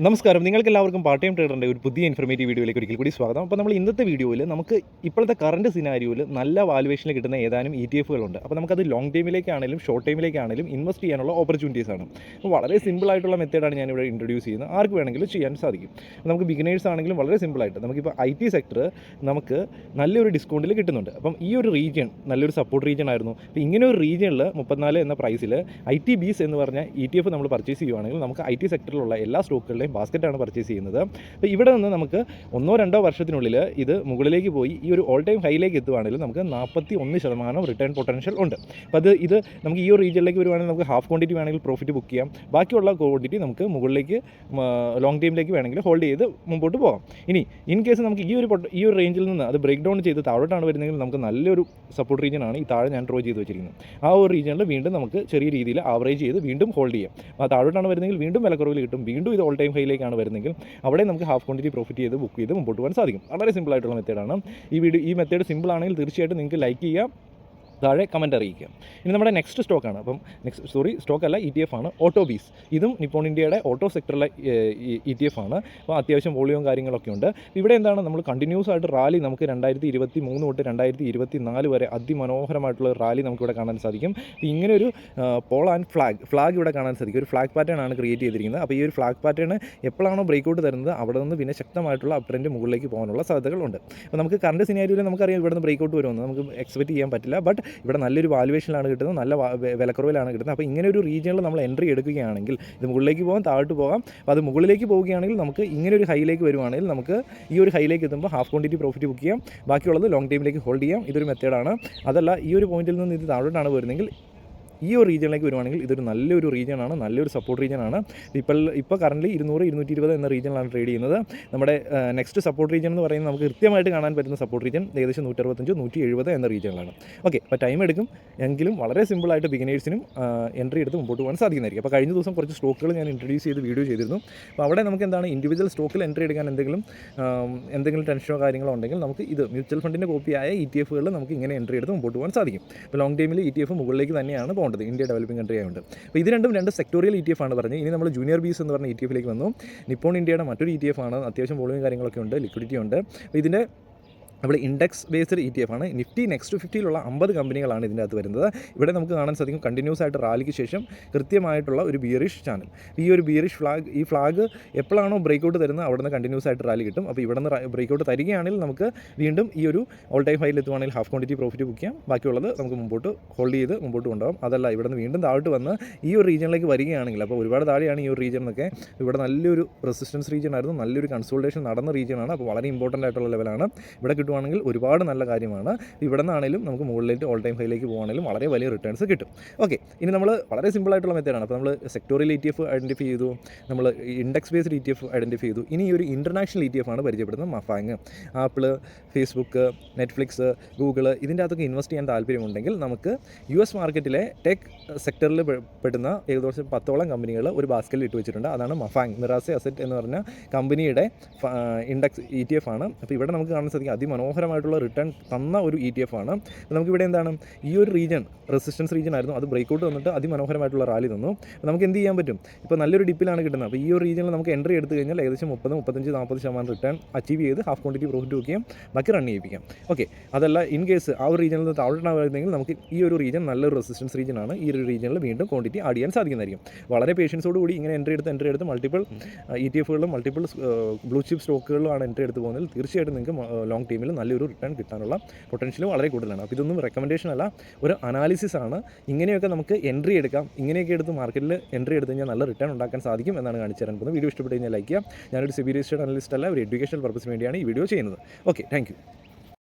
നമസ്കാരം, നിങ്ങൾക്ക് എല്ലാവർക്കും പാർട്ട് ടൈം ട്രേഡറിൻ്റെ ഒരു പുതിയ ഇൻഫർമേറ്റീവ് വീഡിയോയിലേക്ക് ഒരിക്കൽ കൂടി സ്വാഗതം. അപ്പോൾ നമ്മൾ ഇന്നത്തെ വീഡിയോയിൽ നമുക്ക് ഇപ്പോഴത്തെ കറണ്ട് സിനാരിയോയിൽ നല്ല വാലുവേഷനിൽ കിട്ടുന്ന ഏതാനും ETF കളുണ്ട്. അപ്പോൾ നമുക്കത് ലോങ് ടൈമിലേക്കാണെങ്കിലും ഷോർട്ട് ടൈമിലേക്കാണെങ്കിലും ഇൻവെസ്റ്റ് ചെയ്യാനുള്ള ഓപ്പർച്യൂണിറ്റീസ് ആണ്. അപ്പോൾ വളരെ സിമ്പിളായിട്ടുള്ള മെത്തേഡാണ് ഞാനിവിടെ ഇൻട്രൊഡ്യൂസ് ചെയ്യുന്നത്. ആർക്ക് വേണമെങ്കിലും ചെയ്യാൻ സാധിക്കും. നമുക്ക് ബിഗിനേഴ്സ് ആണെങ്കിലും വളരെ സിമ്പിളായിട്ട് നമുക്കിപ്പോൾ IT സെക്ടർ നമുക്ക് നല്ലൊരു ഡിസ്കൗണ്ടിൽ കിട്ടുന്നുണ്ട്. അപ്പം ഈ ഒരു റീജിയൻ നല്ലൊരു സപ്പോർട്ട് റീജിയൻ ആയിരുന്നു. അപ്പോൾ ഇങ്ങനെ ഒരു റീജിയനിൽ 34 എന്ന പ്രൈസിൽ ITBs എന്ന് പറഞ്ഞ ETF നമ്മൾ പർച്ചേസ് ചെയ്യുവാണെങ്കിൽ നമുക്ക് IT സെക്ടറിലുള്ള എല്ലാ സ്റ്റോക്കുകളുടെയും ബാസ്ക്കറ്റാണ് പർച്ചേസ് ചെയ്യുന്നത്. അപ്പോൾ ഇവിടെ നിന്ന് നമുക്ക് 1-2 വർഷത്തിനുള്ളിൽ ഇത് മുകളിലേക്ക് പോയി ഈ ഒരു ഓൾ ടൈം ഹൈയിലേക്ക് എത്തുവാണെങ്കിൽ നമുക്ക് 41% റിട്ടേൺ പൊട്ടൻഷ്യൽ ഉണ്ട്. അപ്പോൾ ഇത് നമുക്ക് ഈ ഒരു റീജിയനിലേക്ക് വരുവാണെങ്കിൽ നമുക്ക് ഹാഫ് ക്വാണ്ടിറ്റി വേണമെങ്കിൽ പ്രോഫിറ്റ് ബുക്ക് ചെയ്യാം. ബാക്കിയുള്ള ക്വാണ്ടിറ്റി നമുക്ക് മുകളിലേക്ക് ലോങ് ടൈമിലേക്ക് വേണമെങ്കിൽ ഹോൾഡ് ചെയ്ത് മുമ്പോട്ട് പോകാം. ഇനി ഇൻ കേസ് നമുക്ക് ഈ ഒരു റേഞ്ചിൽ നിന്ന് അത് ബ്രേക്ക് ഡൗൺ ചെയ്ത് താഴോട്ടാണ് വരുന്നതെങ്കിൽ നമുക്ക് നല്ലൊരു സപ്പോർട്ട് റീജിയനാണ് ഈ താഴെ ഞാൻ ഡ്രോ ചെയ്ത് വെച്ചിരിക്കുന്നത്. ആ ഒരു റീജിയനിൽ വീണ്ടും നമുക്ക് ചെറിയ രീതിയിൽ ആവറേജ് ചെയ്ത് വീണ്ടും ഹോൾഡ് ചെയ്യാം. ആ താഴോട്ടാണ് വരുന്നതെങ്കിൽ വീണ്ടും വിലക്കുറവിൽ കിട്ടും. വീണ്ടും ഇത് ഓൾ ടൈം ഹൈയിലേക്കാണ് വരുന്നതെങ്കിൽ അവിടെ നമുക്ക് ഹാഫ് ക്വാണ്ടിറ്റി പ്രോഫിറ്റ് ചെയ്ത് ബുക്ക് ചെയ്ത് മുമ്പോട്ട് പോകാൻ സാധിക്കും. വളരെ സിമ്പിളായിട്ടുള്ള മെത്തേഡാണ്. ഈ മെത്തേഡ് സിമ്പിൾ ആണെങ്കിൽ തീർച്ചയായിട്ടും നിങ്ങൾക്ക് ലൈക്ക് ചെയ്യാം, താഴെ കമൻറ്റ് അറിയിക്കുക. ഇനി നമ്മുടെ നെക്സ്റ്റ് സ്റ്റോക്കാണ്. അപ്പം സ്റ്റോക്കല്ല ETF ആണ് ഓട്ടോബീസ്. ഇതും നിപ്പോൺ ഇന്ത്യയുടെ ഓട്ടോ സെക്ടറിലെ ETF ആണ്. അപ്പോൾ അത്യാവശ്യം വോളിയവും കാര്യങ്ങളൊക്കെ ഉണ്ട്. ഇവിടെ എന്താണ് നമ്മൾ കണ്ടിന്യൂസ് ആയിട്ട് റാലി നമുക്ക് 2023 തൊട്ട് 2024 വരെ അതിമനോഹരമായിട്ടുള്ള റാലി നമുക്കിവിടെ കാണാൻ സാധിക്കും. ഇങ്ങനെ ഒരു പോൾ ആൻഡ് ഫ്ലാഗ് ഇവിടെ കാണാൻ സാധിക്കും. ഒരു ഫ്ലാഗ് പാറ്റേൺ ആണ് ക്രിയേറ്റ് ചെയ്തിരിക്കുന്നത്. അപ്പോൾ ഈ ഒരു ഫ്ലാഗ് പാറ്റേൺ എപ്പോഴാണോ ബ്രേക്ക് ഔട്ട് തരുന്നത് അവിടെ നിന്ന് പിന്നെ ശക്തമായിട്ടുള്ള അപ് ട്രെൻഡ് മുകളിലേക്ക് പോകാനുള്ള സാധ്യതകളുണ്ട്. അപ്പോൾ നമുക്ക് കറണ്ട് സിനാരിയോയിൽ നമുക്കറിയാം ഇവിടെ നിന്ന് ബ്രേക്ക് ഔട്ട് വരുമെന്ന് നമുക്ക് എക്സ്പെക്റ്റ് ചെയ്യാൻ പറ്റില്ല. ബട്ട് ഇവിടെ നല്ലൊരു വാലുവേഷനിലാണ് കിട്ടുന്നത്, നല്ല വിലക്കുറവിലാണ് കിട്ടുന്നത്. അപ്പോൾ ഇങ്ങനെ ഒരു റീജിയനിൽ നമ്മൾ എൻട്രി എടുക്കുകയാണെങ്കിൽ ഇത് മുകളിലേക്ക് പോകാം, താഴോട്ട് പോകാം. അപ്പോൾ അത് മുകളിലേക്ക് പോവുകയാണെങ്കിൽ നമുക്ക് ഇങ്ങനെ ഒരു ഹൈയിലേക്ക് വരുവാണെങ്കിൽ നമുക്ക് ഈ ഒരു ഹൈയിലേക്ക് എത്തുമ്പോൾ ഹാഫ് ക്വാണ്ടിറ്റി പ്രോഫിറ്റ് ബുക്ക് ചെയ്യാം. ബാക്കിയുള്ളത് ലോങ് ടൈമിലേക്ക് ഹോൾഡ് ചെയ്യാം. ഇതൊരു മെത്തേഡാണ്. അതല്ല ഈ ഒരു പോയിന്റിൽ നിന്ന് ഇത് താഴോട്ടാണ് വരുന്നതെങ്കിൽ ഈ ഒരു റീജിയനിലേക്ക് വരുവാണെങ്കിൽ ഇതൊരു നല്ലൊരു റീജിയനാണ്, നല്ലൊരു സപ്പോർട്ട് റീജിയനാണ്. ഇപ്പോൾ കറൻറ്റ്ലി 200-220 എന്ന റീജിയനിലാണ് ട്രേഡ് ചെയ്യുന്നത്. നമ്മുടെ നെക്സ്റ്റ് സപ്പോർട്ട് റീജിയൻ എന്ന് പറയുന്നത് നമുക്ക് കൃത്യമായിട്ട് കാണാൻ പറ്റുന്ന സപ്പോർട്ട് റീജിയൻ ഏകദേശം 165-170 എന്ന റീജിയനിലാണ്. ഓക്കെ, അപ്പോൾ ടൈം എടുക്കും എങ്കിലും വളരെ സിമ്പിളായിട്ട് ബിഗിനേഴ്സിനും എൻട്രി എടുത്ത് മുമ്പോട്ട് പോകാൻ സാധിക്കുന്നതായിരിക്കും. അപ്പോൾ കഴിഞ്ഞ ദിവസം കുറച്ച് സ്റ്റോക്കുകൾ ഞാൻ ഇൻട്രൊഡ്യൂസ് ചെയ്ത് വീഡിയോ ചെയ്തിരുന്നു. അപ്പോൾ അവിടെ നമുക്ക് എന്താണ് ഇൻഡിവിജ്വൽ സ്റ്റോക്കിൽ എൻട്രി എടുക്കാൻ എന്തെങ്കിലും ടെൻഷനോ കാര്യങ്ങളോ ഉണ്ടെങ്കിൽ നമുക്ക് ഇത് മ്യൂച്വൽ ഫണ്ടിൻ്റെ കോപ്പിയായ ETFകളിൽ നമുക്ക് ഇങ്ങനെ എൻട്രി എടുത്ത് മുമ്പോട്ട് പോകാൻ സാധിക്കും. അപ്പോൾ ലോങ് ടൈമിൽ ETF മുകളിലേക്ക് തന്നെയാണ് ഇന്ത്യ ഡെവലപ്പിംഗ് കൺട്രി ആയതുകൊണ്ട്. അപ്പോൾ ഇത് രണ്ട് സെക്ടോറിയൽ ETF ആണ് പറഞ്ഞത്. ഇനി നമ്മൾ ജൂനിയർ ബീസ് എന്ന് പറഞ്ഞ ETF വന്നു. നിപ്പോൺ ഇന്ത്യയുടെ മറ്റൊരു ETF ആണ്. അത്യാവശ്യം വോളിയം കാര്യങ്ങളൊക്കെ ഉണ്ട്, ലിക്വിഡിറ്റി ഉണ്ട്. അപ്പോൾ ഇതിൻ്റെ നമ്മൾ ഇൻഡെക്സ് ബേസ്ഡ് ETF ആണ്. നിഫ്റ്റി നെക്സ്റ്റ് 50ലുള്ള 50 കമ്പനികളാണ് ഇതിൻ്റെ അകത്ത് വരുന്നത്. ഇവിടെ നമുക്ക് കാണാൻ സാധിക്കും കണ്ടിന്യൂസ് ആയിട്ട് റാലിക്ക് ശേഷം കൃത്യമായിട്ടുള്ള ഒരു ബിയറിഷ് ചാനൽ. ഈ ഒരു ബിയറിഷ് ഫ്ലാഗ് എപ്പോഴാണോ ബ്രേക്ക് ഔട്ട് തരുന്നത് അവിടെ നിന്ന് കണ്ടിന്യൂസ് ആയിട്ട് റാലി കിട്ടും. അപ്പോൾ ഇവിടെ നിന്ന് ബ്രേക്ക് ഔട്ട് തരികയാണെങ്കിൽ നമുക്ക് വീണ്ടും ഈ ഒരു ഓൾ ടൈം ഹൈയിൽ എത്തുവാണെങ്കിൽ ഹാഫ് ക്വാണ്ടിറ്റി പ്രോഫിറ്റ് ബുക്ക് ചെയ്യാം. ബാക്കിയുള്ളത് നമുക്ക് മുമ്പോട്ട് ഹോൾഡ് ചെയ്ത് മുമ്പോട്ട് കൊണ്ടുപോകാം. അതല്ല ഇവിടെ നിന്ന് വീണ്ടും താഴോട്ട് വന്ന് ഈ ഒരു റീജിയനിലേക്ക് വരികയാണെങ്കിൽ, അപ്പോൾ ഒരുപാട് താഴെയാണ് ഈ ഒരു റീജിയൻ എന്നൊക്കെ, ഇവിടെ നല്ലൊരു റെസിസ്റ്റൻസ് റീജിയൻ ആയിരുന്നു, നല്ലൊരു കൺസോൾട്ടേഷൻ നടന്ന റീജിയനാണ്. അപ്പോൾ വളരെ ഇമ്പോർട്ടൻ്റ് ആയിട്ടുള്ള ലെവലാണ്. ഇവിടെ കിട്ടുവാണെങ്കിൽ ഒരുപാട് നല്ല കാര്യമാണ്. ഇവിടെ നിന്നാണെങ്കിലും നമുക്ക് മുകളിലേക്ക് ഓൾ ടൈം ഹൈയിലേക്ക് പോകുകയാണെങ്കിലും വളരെ വലിയ റിട്ടേൺസ് കിട്ടും. ഓക്കെ, ഇനി നമ്മൾ വളരെ സിമ്പിളായിട്ടുള്ള മെത്തേഡാണ്. അപ്പോൾ നമ്മൾ സെക്ടോറിയൽ ETF ഐഡൻറ്റിഫൈ ചെയ്തു, നമ്മൾ ഇൻഡെക്സ് ബേസ്ഡ് ETF ഐഡൻറ്റിഫൈ ചെയ്തു. ഇനി ഈ ഒരു ഇൻ്റർനാഷണൽ ETF ആണ് പരിചയപ്പെടുന്നത്. മഫാങ്, ആപ്പിൾ, ഫേസ്ബുക്ക്, നെറ്റ്ഫ്ലിക്സ്, ഗൂഗിൾ ഇതിൻ്റെ അകത്തൊക്കെ ഇൻവെസ്റ്റ് ചെയ്യാൻ താല്പര്യമുണ്ടെങ്കിൽ നമുക്ക് US മാർക്കറ്റിലെ ടെക് സെക്ടറിൽ പെടുന്ന ഏകദേശം 10ഓളം കമ്പനികൾ ഒരു ബാസ്ക്കറ്റിൽ ഇട്ട് വെച്ചിട്ടുണ്ട്. അതാണ് മഫാങ്, മിറാസെ അസറ്റ് എന്ന് പറഞ്ഞ കമ്പനിയുടെ ഇൻഡെക്സ് ETF ആണ്. അപ്പോൾ ഇവിടെ നമുക്ക് കാണാൻ സാധിക്കും അതിമനോഹരമായിട്ടുള്ള റിട്ടേൺ തന്ന ഒരു ETF ആണ്. നമുക്കിവിടെ എന്താണ് ഈ ഒരു റീജിയൻ റെസിസ്റ്റൻസ് റീജിയൻ ആയിരുന്നു, അത് ബ്രേക്ക് ഔട്ട് വന്നിട്ട് അതിമനോഹരമായിട്ടുള്ള റാലി തന്നു. നമുക്ക് എന്ത് ചെയ്യാൻ പറ്റും, ഇപ്പോൾ നല്ലൊരു ഡിപ്പിലാണ് കിട്ടുന്നത്. അപ്പോൾ ഈ ഒരു റീജിയനിൽ നമുക്ക് എൻട്രി എടുത്തു കഴിഞ്ഞാൽ ഏകദേശം 30-35-40% റിട്ടേൺ അച്ചീവ് ചെയ്ത് ഹാഫ് ക്വാണ്ടിറ്റി പ്രോഫിറ്റ് ബുക്ക് ചെയ്യാം, ബാക്കി റൺ ചെയ്യിപ്പിക്കാം. ഓക്കെ, അതല്ല ഇൻ കേസ് ആ ഒരു റീജിയനിൽ നിന്ന് താഴോട്ടാണ് വരുന്നതെങ്കിൽ നമുക്ക് ഈ ഒരു റീജിയൻ നല്ലൊരു റെസിസ്റ്റൻസ് റീജിയൻ ആണ്. ഈ ഒരു റീജിയനിൽ വീണ്ടും ക്വാണ്ടിറ്റി ആഡ് ചെയ്യാൻ സാധിക്കുന്നതായിരിക്കും. വളരെ പേഷ്യൻസോട് കൂടി ഇങ്ങനെ എൻട്രി എടുത്ത് മൾട്ടിപ്പിൾ ETFകളിലും മൾട്ടിപ്പിൾ ബ്ലൂ ചിപ്പ് സ്റ്റോക്കുകളിലുമാണ് എൻട്രി എടുത്ത് പോകുന്നതിൽ തീർച്ചയായിട്ടും നിങ്ങൾക്ക് ലോങ് ടൈമിൽ നല്ലൊരു റിട്ടേൺ കിട്ടാനുള്ള പൊട്ടൻഷ്യൽ വളരെ കൂടുതലാണ്. അപ്പോൾ ഇതൊന്നും റെക്കമെൻഡേഷൻ അല്ല, ഒരു അനാലിസിസ് ആണ്. ഇങ്ങനെയൊക്കെ നമുക്ക് എൻട്രി എടുക്കാം, ഇങ്ങനെയൊക്കെ എടുത്ത് മാർക്കറ്റിൽ എൻട്രി എടുത്ത് കഴിഞ്ഞാൽ നല്ല റിട്ടേൺ ഉണ്ടാക്കാൻ സാധിക്കും എന്നാണ് കാണിച്ചു തരാൻ പോകുന്നത്. വീഡിയോ ഇഷ്ടപ്പെട്ട് കഴിഞ്ഞാൽ ലൈക്ക് ചെയ്യാം. ഞാനൊരു സെബി രജിസ്റ്റേർഡ് അനലിസ്റ്റ് അല്ല, ഒരു എഡ്യൂക്കേഷണൽ പർപ്പസിന് വേണ്ടിയാണ് ഈ വീഡിയോ ചെയ്യുന്നത്. Okay, thank you.